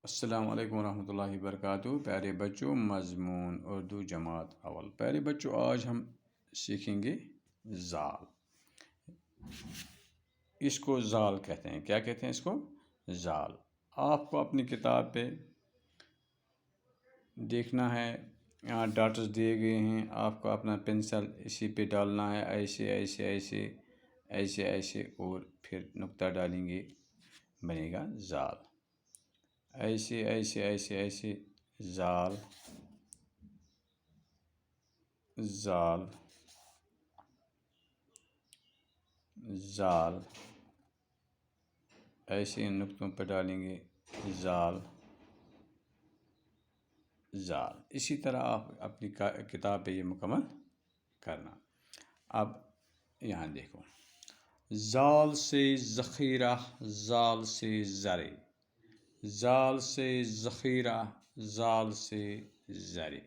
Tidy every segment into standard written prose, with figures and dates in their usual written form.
السلام علیکم ورحمۃ اللہ وبرکاتہ۔ پیارے بچوں، مضمون اردو جماعت اول۔ پیارے بچوں، آج ہم سیکھیں گے زال۔ اس کو زال کہتے ہیں۔ کیا کہتے ہیں اس کو؟ زال۔ آپ کو اپنی کتاب پہ دیکھنا ہے، یہاں ڈاٹس دیے گئے ہیں، آپ کو اپنا پنسل اسی پہ ڈالنا ہے، ایسے ایسے ایسے ایسے ایسے، اور پھر نقطہ ڈالیں گے، بنے گا زال۔ ایسے ایسے ایسے ایسے، زال زال زال، ایسے نقطوں پہ ڈالیں گے، زال زال۔ اسی طرح آپ اپنی کتاب پہ یہ مکمل کرنا۔ اب یہاں دیکھو، زال سے ذخیرہ، زال سے زرے، زال سے ذخیرہ، زال سے زرے،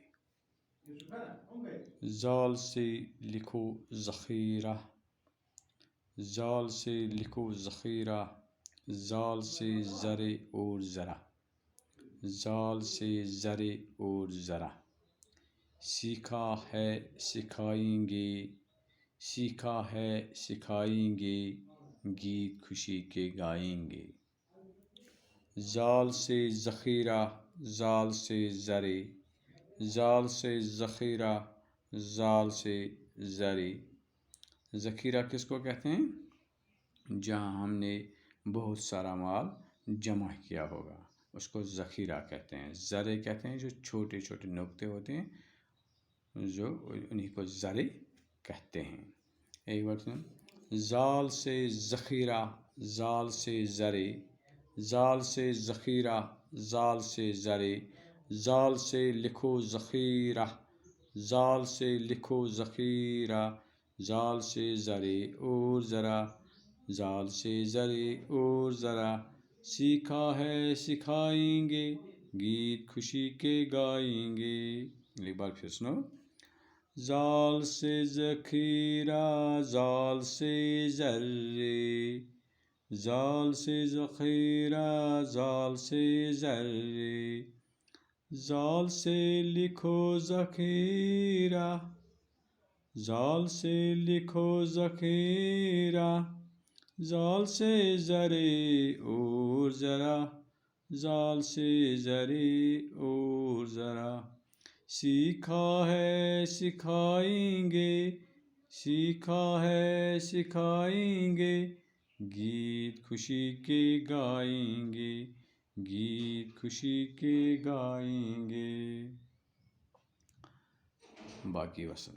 زال سے لکھو ذخیرہ، زال سے لکھو ذخیرہ، زال سے زرے اور ذرا، زال سے زرے اور ذرا، سیکھا ہے سکھائیں گے، سیکھا ہے سکھائیں گے، گیت خوشی کے گائیں گے، زال سے ذخیرہ، زال سے زرے، زال سے ذخیرہ، زال سے زرے۔ ذخیرہ کس کو کہتے ہیں؟ جہاں ہم نے بہت سارا مال جمع کیا ہوگا، اس کو ذخیرہ کہتے ہیں۔ زرے کہتے ہیں جو چھوٹے چھوٹے نقطے ہوتے ہیں، جو انہیں کو زرے کہتے ہیں۔ ایک بار سن، زال سے ذخیرہ، زال سے زرے، زال سے ذخیرہ، زال سے زرے، زال سے لکھو ذخیرہ، زال سے لکھو ذخیرہ، زال سے زرے اور ذرا، زال سے زرے اور ذرا، سیکھا ہے سکھائیں گے، گیت خوشی کے گائیں گے۔ ایک بار پھر سنو، زال سے ذخیرہ، زال سے زرے، زال سے ذخیرہ، زال سے زرے، زال سے لکھو ذخیرہ، زال سے لکھو ذخیرہ، زال سے زرے اور ذرا، زال سے زرے اور ذرا، سیکھا ہے سکھائیں گے، سیکھا ہے سکھائیں گے، گیت خوشی کے گائیں گے، گیت خوشی کے گائیں گے۔ باقی وسلام۔